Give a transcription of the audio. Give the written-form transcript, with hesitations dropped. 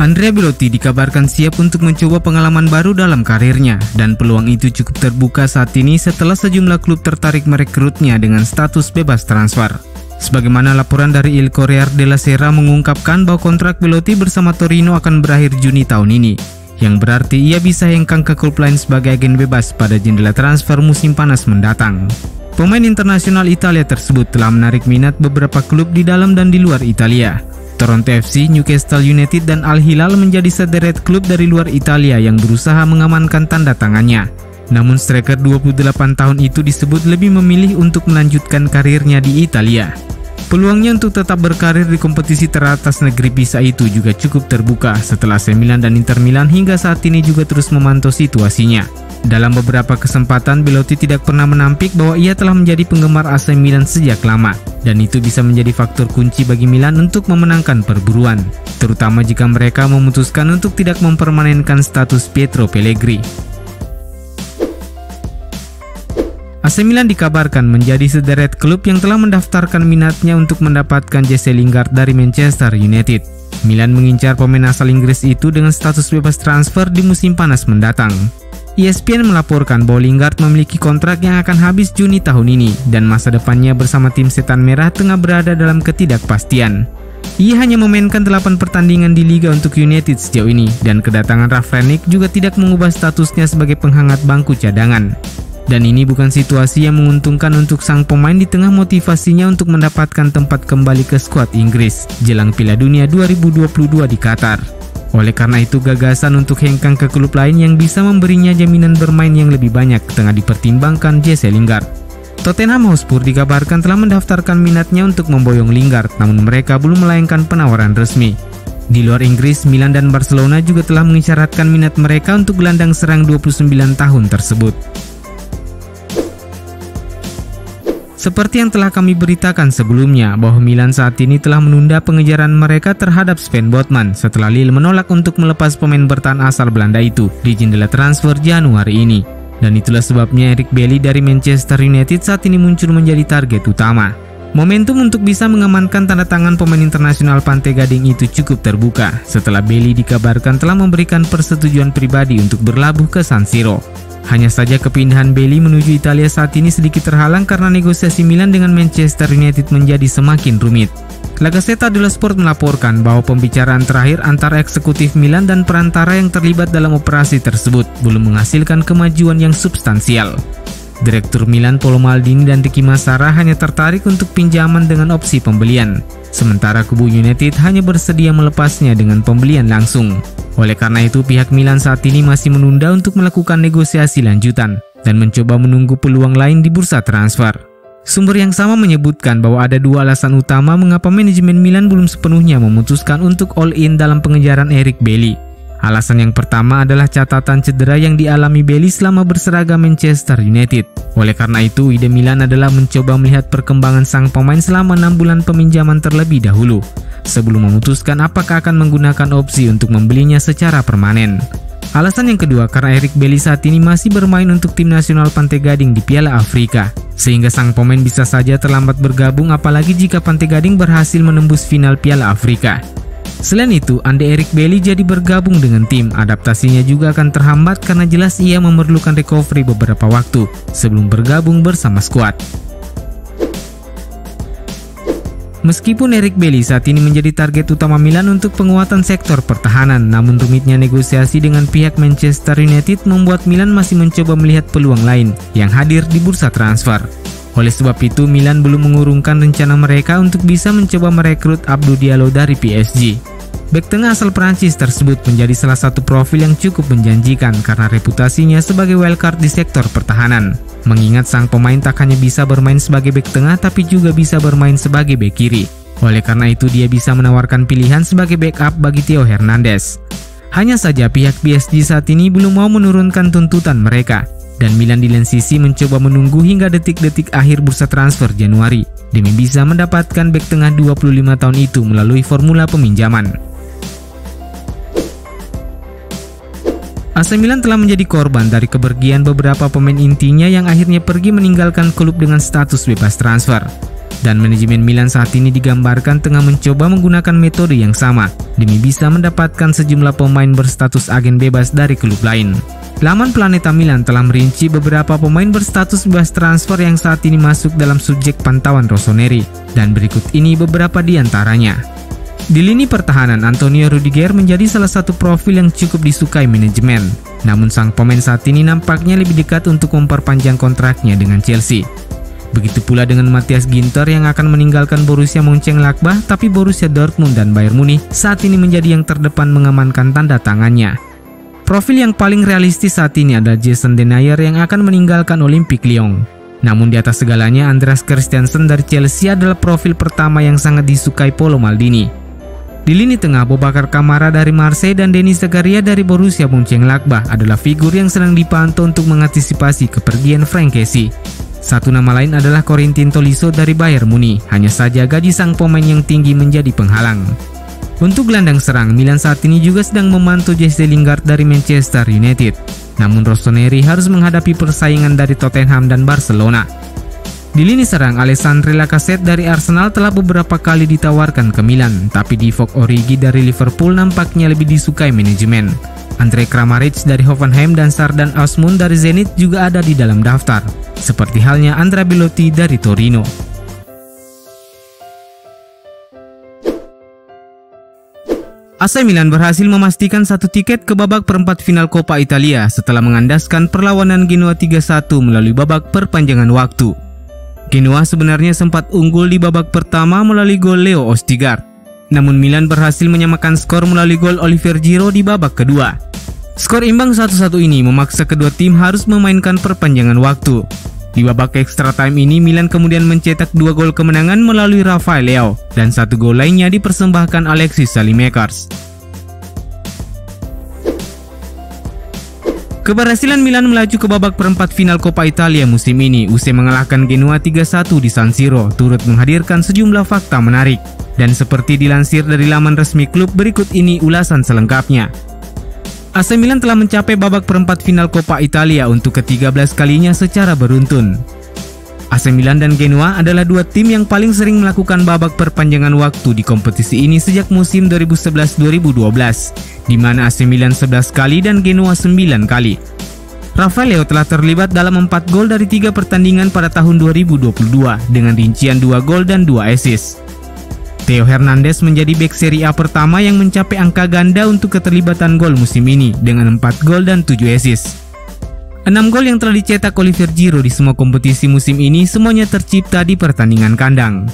Andrea Belotti dikabarkan siap untuk mencoba pengalaman baru dalam karirnya, dan peluang itu cukup terbuka saat ini setelah sejumlah klub tertarik merekrutnya dengan status bebas transfer. Sebagaimana laporan dari Il Corriere della Sera mengungkapkan bahwa kontrak Belotti bersama Torino akan berakhir Juni tahun ini, yang berarti ia bisa hengkang ke klub lain sebagai agen bebas pada jendela transfer musim panas mendatang. Pemain internasional Italia tersebut telah menarik minat beberapa klub di dalam dan di luar Italia. Toronto FC, Newcastle United, dan Al Hilal menjadi sederet klub dari luar Italia yang berusaha mengamankan tanda tangannya. Namun striker 28 tahun itu disebut lebih memilih untuk melanjutkan karirnya di Italia. Peluangnya untuk tetap berkarir di kompetisi teratas negeri Pisa itu juga cukup terbuka setelah AC Milan dan Inter Milan hingga saat ini juga terus memantau situasinya. Dalam beberapa kesempatan, Belotti tidak pernah menampik bahwa ia telah menjadi penggemar AC Milan sejak lama, dan itu bisa menjadi faktor kunci bagi Milan untuk memenangkan perburuan, terutama jika mereka memutuskan untuk tidak mempermanenkan status Pietro Pellegrini. AC Milan dikabarkan menjadi sederet klub yang telah mendaftarkan minatnya untuk mendapatkan Jesse Lingard dari Manchester United. Milan mengincar pemain asal Inggris itu dengan status bebas transfer di musim panas mendatang. ESPN melaporkan bahwa Lingard memiliki kontrak yang akan habis Juni tahun ini, dan masa depannya bersama tim Setan Merah tengah berada dalam ketidakpastian. Ia hanya memainkan 8 pertandingan di Liga untuk United sejauh ini, dan kedatangan Ralf Rangnick juga tidak mengubah statusnya sebagai penghangat bangku cadangan. Dan ini bukan situasi yang menguntungkan untuk sang pemain di tengah motivasinya untuk mendapatkan tempat kembali ke skuad Inggris jelang Piala Dunia 2022 di Qatar. Oleh karena itu, gagasan untuk hengkang ke klub lain yang bisa memberinya jaminan bermain yang lebih banyak tengah dipertimbangkan Jesse Lingard. Tottenham Hotspur dikabarkan telah mendaftarkan minatnya untuk memboyong Lingard, namun mereka belum melayangkan penawaran resmi. Di luar Inggris, Milan dan Barcelona juga telah mengisyaratkan minat mereka untuk gelandang serang 29 tahun tersebut. Seperti yang telah kami beritakan sebelumnya, bahwa Milan saat ini telah menunda pengejaran mereka terhadap Sven Botman setelah Lille menolak untuk melepas pemain bertahan asal Belanda itu di jendela transfer Januari ini. Dan itulah sebabnya Eric Bailly dari Manchester United saat ini muncul menjadi target utama. Momentum untuk bisa mengamankan tanda tangan pemain internasional Pantai Gading itu cukup terbuka setelah Bailly dikabarkan telah memberikan persetujuan pribadi untuk berlabuh ke San Siro. Hanya saja kepindahan Bailly menuju Italia saat ini sedikit terhalang karena negosiasi Milan dengan Manchester United menjadi semakin rumit. La Gazzetta dello Sport melaporkan bahwa pembicaraan terakhir antara eksekutif Milan dan perantara yang terlibat dalam operasi tersebut belum menghasilkan kemajuan yang substansial. Direktur Milan Paolo Maldini dan Ricky Massara hanya tertarik untuk pinjaman dengan opsi pembelian, sementara kubu United hanya bersedia melepasnya dengan pembelian langsung. Oleh karena itu, pihak Milan saat ini masih menunda untuk melakukan negosiasi lanjutan dan mencoba menunggu peluang lain di bursa transfer. Sumber yang sama menyebutkan bahwa ada dua alasan utama mengapa manajemen Milan belum sepenuhnya memutuskan untuk all-in dalam pengejaran Eric Bailly. Alasan yang pertama adalah catatan cedera yang dialami Bailly selama berseragam Manchester United. Oleh karena itu, ide Milan adalah mencoba melihat perkembangan sang pemain selama 6 bulan peminjaman terlebih dahulu, sebelum memutuskan apakah akan menggunakan opsi untuk membelinya secara permanen. Alasan yang kedua, karena Eric Bailly saat ini masih bermain untuk tim nasional Pantai Gading di Piala Afrika, sehingga sang pemain bisa saja terlambat bergabung apalagi jika Pantai Gading berhasil menembus final Piala Afrika. Selain itu, andai Eric Bailly jadi bergabung dengan tim, adaptasinya juga akan terhambat karena jelas ia memerlukan recovery beberapa waktu sebelum bergabung bersama skuad. Meskipun Eric Bailly saat ini menjadi target utama Milan untuk penguatan sektor pertahanan, namun rumitnya negosiasi dengan pihak Manchester United membuat Milan masih mencoba melihat peluang lain yang hadir di bursa transfer. Oleh sebab itu, Milan belum mengurungkan rencana mereka untuk bisa mencoba merekrut Abdou Diallo dari PSG. Bek tengah asal Prancis tersebut menjadi salah satu profil yang cukup menjanjikan karena reputasinya sebagai wildcard di sektor pertahanan. Mengingat sang pemain tak hanya bisa bermain sebagai bek tengah tapi juga bisa bermain sebagai bek kiri. Oleh karena itu, dia bisa menawarkan pilihan sebagai backup bagi Theo Hernandez. Hanya saja pihak PSG saat ini belum mau menurunkan tuntutan mereka. Dan Milan di lain sisi mencoba menunggu hingga detik-detik akhir bursa transfer Januari demi bisa mendapatkan bek tengah 25 tahun itu melalui formula peminjaman. AC Milan telah menjadi korban dari kepergian beberapa pemain intinya yang akhirnya pergi meninggalkan klub dengan status bebas transfer. Dan manajemen Milan saat ini digambarkan tengah mencoba menggunakan metode yang sama demi bisa mendapatkan sejumlah pemain berstatus agen bebas dari klub lain. Laman Planeta Milan telah merinci beberapa pemain berstatus bebas transfer yang saat ini masuk dalam subjek pantauan Rossoneri, dan berikut ini beberapa di antaranya. Di lini pertahanan, Antonio Rudiger menjadi salah satu profil yang cukup disukai manajemen. Namun sang pemain saat ini nampaknya lebih dekat untuk memperpanjang kontraknya dengan Chelsea. Begitu pula dengan Matthias Ginter yang akan meninggalkan Borussia Mönchengladbach, tapi Borussia Dortmund dan Bayern Munich saat ini menjadi yang terdepan mengamankan tanda tangannya. Profil yang paling realistis saat ini adalah Jason Denayer yang akan meninggalkan Olympique Lyon. Namun di atas segalanya, Andreas Christensen dari Chelsea adalah profil pertama yang sangat disukai Paulo Maldini. Di lini tengah, Boubacar Kamara dari Marseille dan Denis Zakaria dari Borussia Mönchengladbach adalah figur yang sedang dipantau untuk mengantisipasi kepergian Frank Kessie. Satu nama lain adalah Corentin Tolisso dari Bayern Munich, hanya saja gaji sang pemain yang tinggi menjadi penghalang. Untuk gelandang serang, Milan saat ini juga sedang memantau Jesse Lingard dari Manchester United. Namun Rossoneri harus menghadapi persaingan dari Tottenham dan Barcelona. Di lini serang, Alessandro Lacazette dari Arsenal telah beberapa kali ditawarkan ke Milan, tapi Divock Origi dari Liverpool nampaknya lebih disukai manajemen. Andrej Kramaric dari Hoffenheim dan Sardar Azmoun dari Zenit juga ada di dalam daftar, seperti halnya Andrea Belotti dari Torino. AC Milan berhasil memastikan satu tiket ke babak perempat final Coppa Italia setelah mengandaskan perlawanan Genoa 3-1 melalui babak perpanjangan waktu. Genoa sebenarnya sempat unggul di babak pertama melalui gol Leo Ostigard. Namun Milan berhasil menyamakan skor melalui gol Olivier Giroud di babak kedua. Skor imbang 1-1 ini memaksa kedua tim harus memainkan perpanjangan waktu. Di babak extra time ini, Milan kemudian mencetak 2 gol kemenangan melalui Rafael Leao, dan 1 gol lainnya dipersembahkan Alexis Saelemaekers. Keberhasilan Milan melaju ke babak perempat final Coppa Italia musim ini usai mengalahkan Genoa 3-1 di San Siro turut menghadirkan sejumlah fakta menarik. Dan seperti dilansir dari laman resmi klub, berikut ini ulasan selengkapnya. AC Milan telah mencapai babak perempat final Coppa Italia untuk ke-13 kalinya secara beruntun. AC Milan dan Genoa adalah dua tim yang paling sering melakukan babak perpanjangan waktu di kompetisi ini sejak musim 2011-2012, di mana AC Milan 11 kali dan Genoa 9 kali. Rafael Leao telah terlibat dalam 4 gol dari 3 pertandingan pada tahun 2022 dengan rincian 2 gol dan 2 assist. Theo Hernandez menjadi bek Serie A pertama yang mencapai angka ganda untuk keterlibatan gol musim ini dengan 4 gol dan 7 assist. 6 gol yang telah dicetak Olivier Giroud di semua kompetisi musim ini semuanya tercipta di pertandingan kandang.